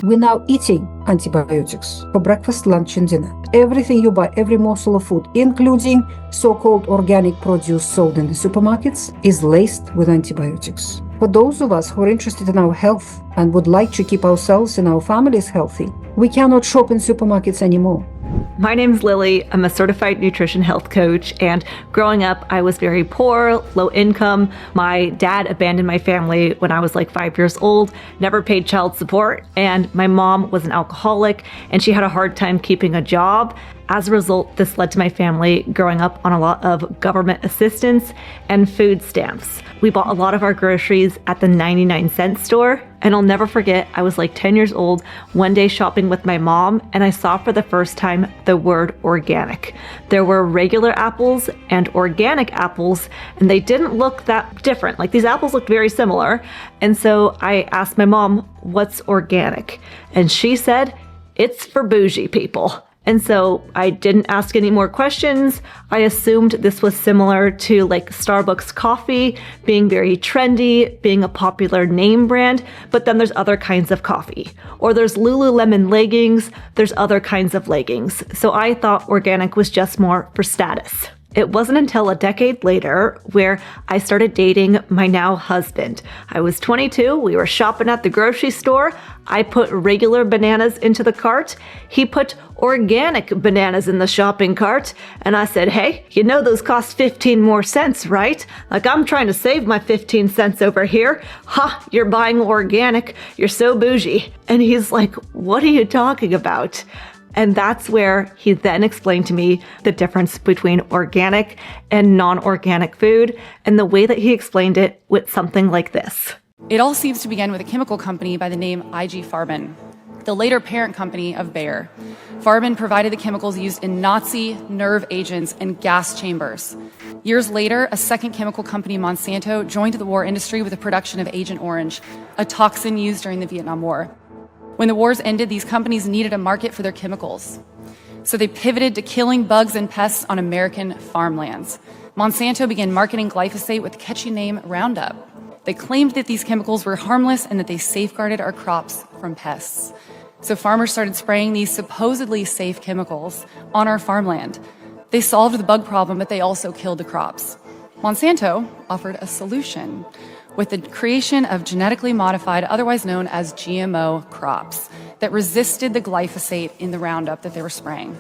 We're now eating antibiotics for breakfast, lunch, and dinner. Everything you buy, every morsel of food, including so-called organic produce sold in the supermarkets, is laced with antibiotics. For those of us who are interested in our health and would like to keep ourselves and our families healthy, we cannot shop in supermarkets anymore. My name's Lillie. I'm a certified nutrition health coach, and growing up, I was very poor, low income. My dad abandoned my family when I was like 5 years old, never paid child support, and my mom was an alcoholic, and she had a hard time keeping a job. As a result, this led to my family growing up on a lot of government assistance and food stamps. We bought a lot of our groceries at the 99-cent store, and I'll never forget, I was like 10 years old, one day shopping with my mom, and I saw for the first time the word organic. There were regular apples and organic apples, and they didn't look that different. Like, these apples looked very similar. And so I asked my mom, what's organic? And she said, it's for bougie people. And so I didn't ask any more questions. I assumed this was similar to like Starbucks coffee being very trendy, being a popular name brand, but then there's other kinds of coffee. Or there's Lululemon leggings, there's other kinds of leggings. So I thought organic was just more for status. It wasn't until a decade later where I started dating my now husband. I was 22, we were shopping at the grocery store. I put regular bananas into the cart. He put organic bananas in the shopping cart. And I said, hey, you know those cost 15 more cents, right? Like, I'm trying to save my 15 cents over here. Ha, you're buying organic. You're so bougie. And he's like, what are you talking about? And that's where he then explained to me the difference between organic and non-organic food, and the way that he explained it with something like this. It all seems to begin with a chemical company by the name IG Farben, the later parent company of Bayer. Farben provided the chemicals used in Nazi nerve agents and gas chambers. Years later, a second chemical company, Monsanto, joined the war industry with the production of Agent Orange, a toxin used during the Vietnam War. When the wars ended, these companies needed a market for their chemicals. So they pivoted to killing bugs and pests on American farmlands. Monsanto began marketing glyphosate with the catchy name Roundup. They claimed that these chemicals were harmless and that they safeguarded our crops from pests. So farmers started spraying these supposedly safe chemicals on our farmland. They solved the bug problem, but they also killed the crops. Monsanto offered a solution with the creation of genetically modified, otherwise known as GMO crops, that resisted the glyphosate in the Roundup that they were spraying.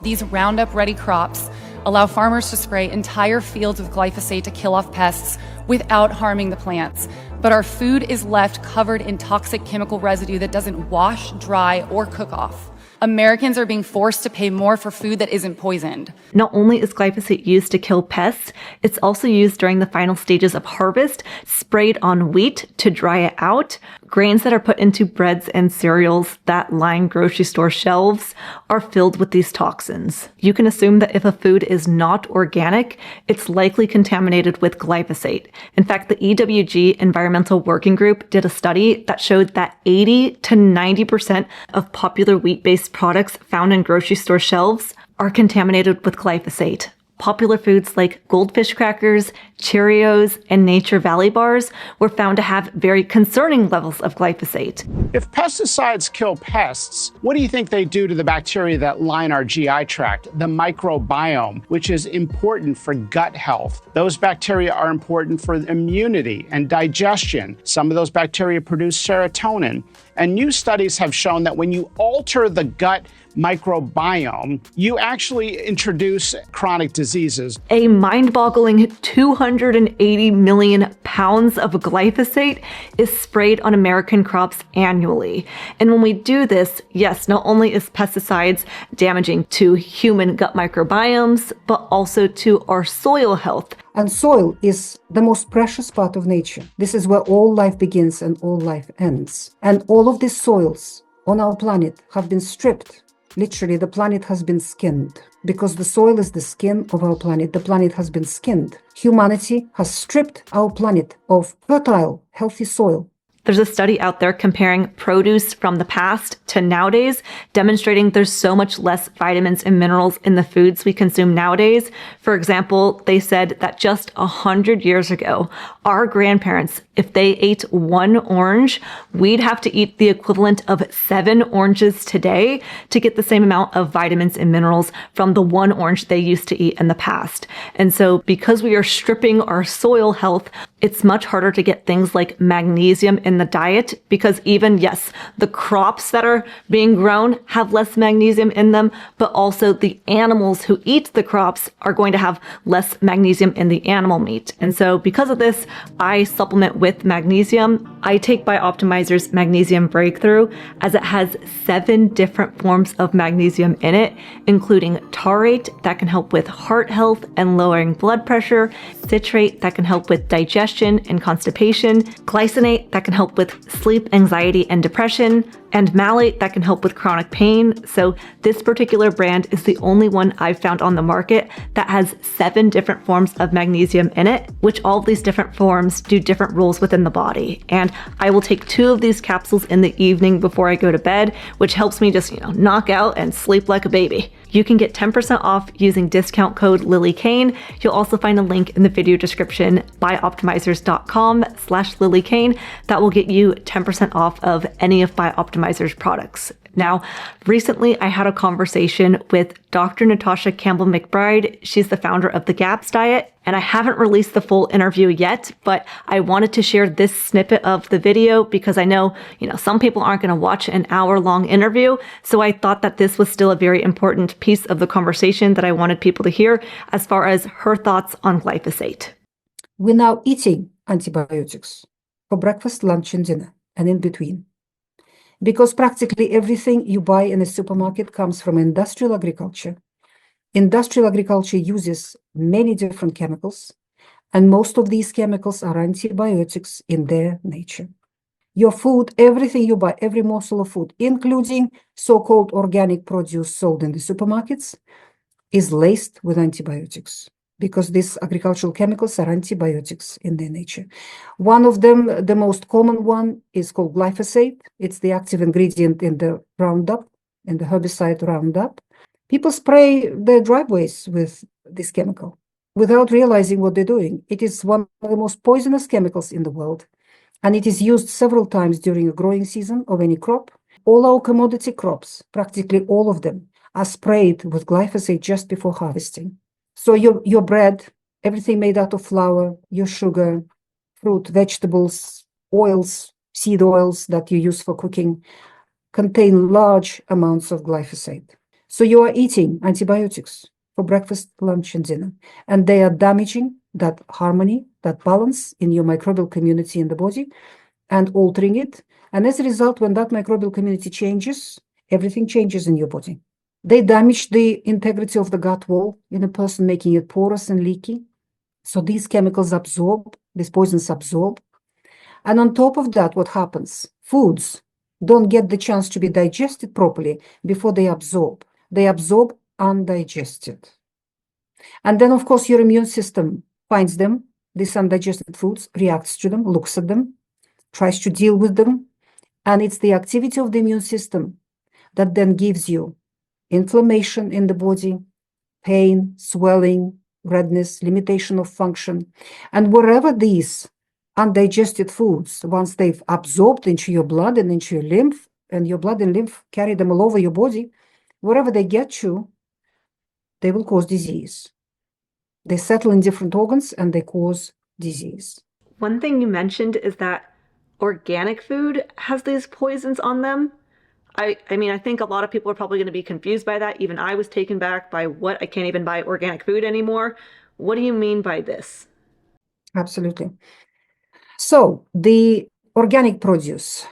These Roundup-ready crops allow farmers to spray entire fields with glyphosate to kill off pests without harming the plants. But our food is left covered in toxic chemical residue that doesn't wash, dry, or cook off. Americans are being forced to pay more for food that isn't poisoned. Not only is glyphosate used to kill pests, it's also used during the final stages of harvest, sprayed on wheat to dry it out. Grains that are put into breads and cereals that line grocery store shelves are filled with these toxins. You can assume that if a food is not organic, it's likely contaminated with glyphosate. In fact, the EWG Environmental Working Group did a study that showed that 80 to 90% of popular wheat-based products found in grocery store shelves are contaminated with glyphosate. Popular foods like Goldfish crackers, Cheerios, and Nature Valley bars were found to have very concerning levels of glyphosate. If pesticides kill pests, what do you think they do to the bacteria that line our GI tract, the microbiome, which is important for gut health? Those bacteria are important for immunity and digestion. Some of those bacteria produce serotonin. And new studies have shown that when you alter the gut microbiome, you actually introduce chronic diseases. A mind-boggling 280 million pounds of glyphosate is sprayed on American crops annually. And when we do this, yes, not only is pesticides damaging to human gut microbiomes, but also to our soil health. And soil is the most precious part of nature. This is where all life begins and all life ends. And all of these soils on our planet have been stripped. Literally, the planet has been skinned. Because the soil is the skin of our planet, the planet has been skinned. Humanity has stripped our planet of fertile, healthy soil. There's a study out there comparing produce from the past to nowadays, demonstrating there's so much less vitamins and minerals in the foods we consume nowadays. For example, they said that just 100 years ago, our grandparents, if they ate one orange, we'd have to eat the equivalent of 7 oranges today to get the same amount of vitamins and minerals from the one orange they used to eat in the past. And so because we are stripping our soil health, it's much harder to get things like magnesium in the diet because even, yes, the crops that are being grown have less magnesium in them, but also the animals who eat the crops are going to have less magnesium in the animal meat. And so because of this, I supplement with magnesium. I take Bioptimizer's Magnesium Breakthrough as it has 7 different forms of magnesium in it, including taurate that can help with heart health and lowering blood pressure, citrate that can help with digestion and constipation, glycinate that can help with sleep, anxiety, and depression, and malate that can help with chronic pain. So this particular brand is the only one I've found on the market that has 7 different forms of magnesium in it, which all of these different forms do different roles within the body. And I will take 2 of these capsules in the evening before I go to bed, which helps me just, knock out and sleep like a baby. You can get 10% off using discount code Lillie Kane. You'll also find a link in the video description, bioptimizers.com/Lillie Kane. That will get you 10% off of any of Bioptimizer's products. Now, recently I had a conversation with Dr. Natasha Campbell McBride. She's the founder of the GAPS diet, and I haven't released the full interview yet, but I wanted to share this snippet of the video because I know, some people aren't going to watch an hour-long interview. So I thought that this was still a very important piece of the conversation that I wanted people to hear as far as her thoughts on glyphosate. We're now eating antibiotics for breakfast, lunch, and dinner, and in between. Because practically everything you buy in a supermarket comes from industrial agriculture. Industrial agriculture uses many different chemicals, and most of these chemicals are antibiotics in their nature. Your food, everything you buy, every morsel of food, including so-called organic produce sold in the supermarkets, is laced with antibiotics because these agricultural chemicals are antibiotics in their nature. One of them, the most common one, is called glyphosate. It's the active ingredient in the Roundup, in the herbicide Roundup. People spray their driveways with this chemical without realizing what they're doing. It is one of the most poisonous chemicals in the world, and it is used several times during a growing season of any crop. All our commodity crops, practically all of them, are sprayed with glyphosate just before harvesting. So your bread, everything made out of flour, your sugar, fruit, vegetables, oils, seed oils that you use for cooking, contain large amounts of glyphosate. So you are eating antibiotics for breakfast, lunch, and dinner, and they are damaging that harmony, that balance in your microbial community in the body and altering it. And as a result, when that microbial community changes, everything changes in your body. They damage the integrity of the gut wall in a person, making it porous and leaky. So these chemicals absorb, these poisons absorb. And on top of that, what happens? Foods don't get the chance to be digested properly before they absorb. They absorb undigested. And then, of course, your immune system finds them, these undigested foods, reacts to them, looks at them, tries to deal with them. And it's the activity of the immune system that then gives you inflammation in the body, pain, swelling, redness, limitation of function. And wherever these undigested foods, once they've absorbed into your blood and into your lymph, and your blood and lymph carry them all over your body, wherever they get to, they will cause disease. They settle in different organs and they cause disease. One thing you mentioned is that organic food has these poisons on them. I think a lot of people are probably going to be confused by that. Even I was taken back by what, I can't even buy organic food anymore. What do you mean by this? Absolutely. So the organic produce,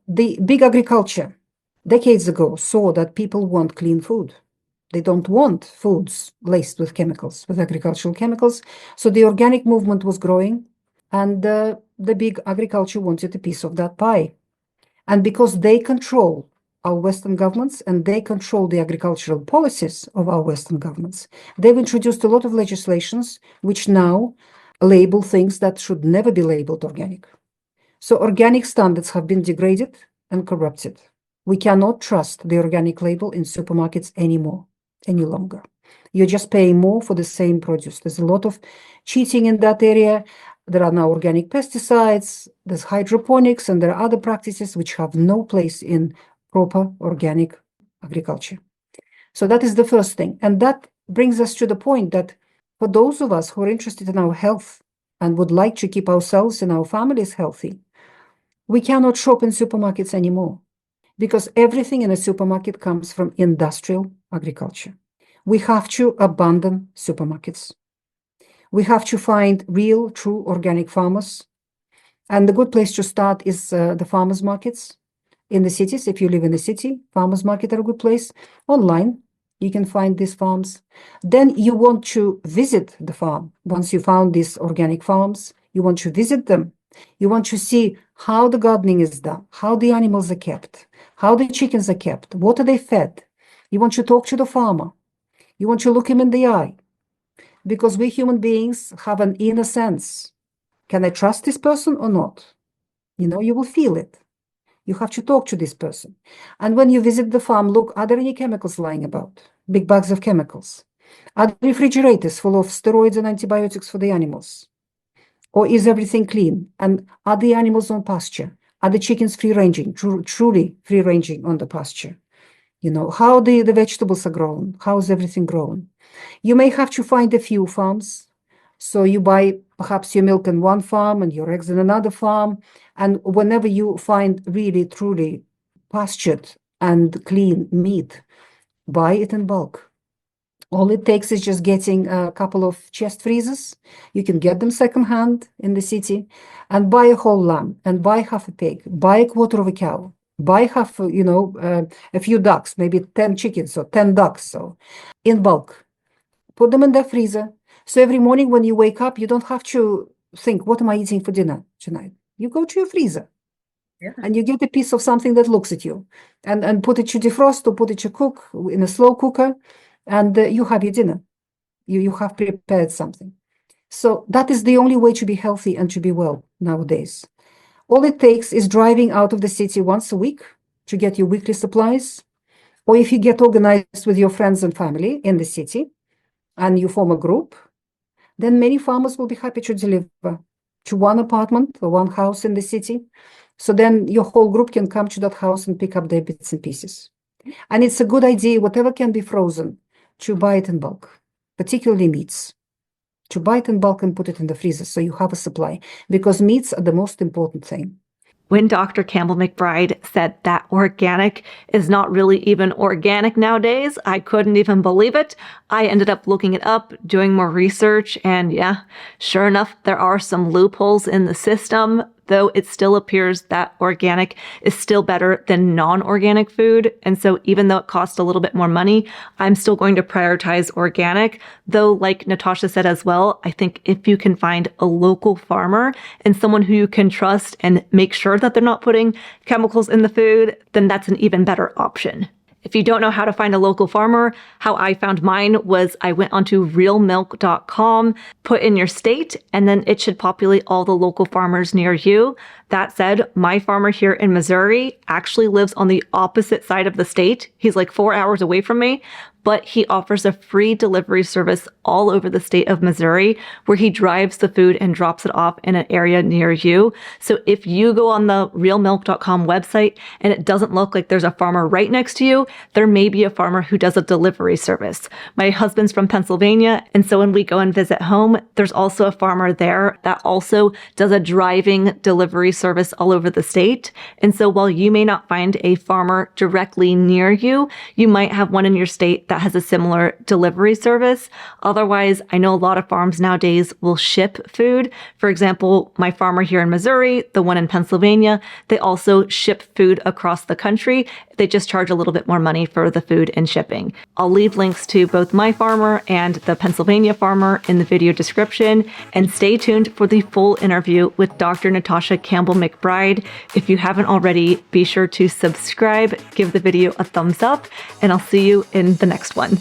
the big agriculture decades ago saw that people want clean food. They don't want foods laced with chemicals, with agricultural chemicals. So the organic movement was growing, and the big agriculture wanted a piece of that pie. And because they control our Western governments and they control the agricultural policies of our Western governments, they've introduced a lot of legislations which now label things that should never be labeled organic. So organic standards have been degraded and corrupted. We cannot trust the organic label in supermarkets any longer. You're just paying more for the same produce. There's a lot of cheating in that area. There are now organic pesticides, there's hydroponics, and there are other practices which have no place in proper organic agriculture. So that is the first thing. And that brings us to the point that for those of us who are interested in our health and would like to keep ourselves and our families healthy, we cannot shop in supermarkets anymore because everything in a supermarket comes from industrial agriculture. We have to abandon supermarkets. We have to find real, true organic farmers. And the good place to start is the farmers markets in the cities. If you live in the city, farmers market are a good place. Online, you can find these farms. Then you want to visit the farm. Once you found these organic farms, you want to visit them. You want to see how the gardening is done, how the animals are kept, how the chickens are kept, what are they fed. You want to talk to the farmer. You want to look him in the eye. Because we human beings have an inner sense. Can I trust this person or not? You will feel it. You have to talk to this person. And when you visit the farm, look, are there any chemicals lying about? Big bags of chemicals. Are the refrigerators full of steroids and antibiotics for the animals? Or is everything clean? And are the animals on pasture? Are the chickens free-ranging, truly free-ranging on the pasture? How the vegetables are grown? How is everything grown? You may have to find a few farms. So you buy perhaps your milk in one farm and your eggs in another farm. And whenever you find really, truly pastured and clean meat, buy it in bulk. All it takes is just getting a couple of chest freezers. You can get them secondhand in the city and buy a whole lamb and buy half a pig, buy a quarter of a cow, buy half, a few ducks, maybe 10 chickens or 10 ducks. So in bulk, put them in the freezer. So every morning when you wake up, you don't have to think, what am I eating for dinner tonight? You go to your freezer and you get a piece of something that looks at you and put it to defrost or put it to cook in a slow cooker and you have your dinner. You have prepared something. So that is the only way to be healthy and to be well nowadays. All it takes is driving out of the city once a week to get your weekly supplies. Or if you get organized with your friends and family in the city and you form a group, then many farmers will be happy to deliver to one apartment or one house in the city. So then your whole group can come to that house and pick up their bits and pieces. And it's a good idea, whatever can be frozen, to buy it in bulk, particularly meats. To buy it in bulk and put it in the freezer so you have a supply, because meats are the most important thing. When Dr. Campbell McBride said that organic is not really even organic nowadays, I couldn't even believe it. I ended up looking it up, doing more research, and yeah, sure enough, there are some loopholes in the system, though it still appears that organic is still better than non-organic food. And so even though it costs a little bit more money, I'm still going to prioritize organic. Though, like Natasha said as well, I think if you can find a local farmer and someone who you can trust and make sure that they're not putting chemicals in the food, then that's an even better option. If you don't know how to find a local farmer, how I found mine was I went onto realmilk.com, put in your state, and then it should populate all the local farmers near you. That said, my farmer here in Missouri actually lives on the opposite side of the state. He's like 4 hours away from me, but he offers a free delivery service all over the state of Missouri where he drives the food and drops it off in an area near you. So if you go on the realmilk.com website and it doesn't look like there's a farmer right next to you, there may be a farmer who does a delivery service. My husband's from Pennsylvania, and so when we go and visit home, there's also a farmer there that also does a driving delivery service all over the state. And so while you may not find a farmer directly near you, you might have one in your state that has a similar delivery service. Otherwise, I know a lot of farms nowadays will ship food. For example, my farmer here in Missouri, the one in Pennsylvania, they also ship food across the country. They just charge a little bit more money for the food and shipping. I'll leave links to both my farmer and the Pennsylvania farmer in the video description, and stay tuned for the full interview with Dr. Natasha Campbell McBride. If you haven't already, be sure to subscribe, give the video a thumbs up, and I'll see you in the next one.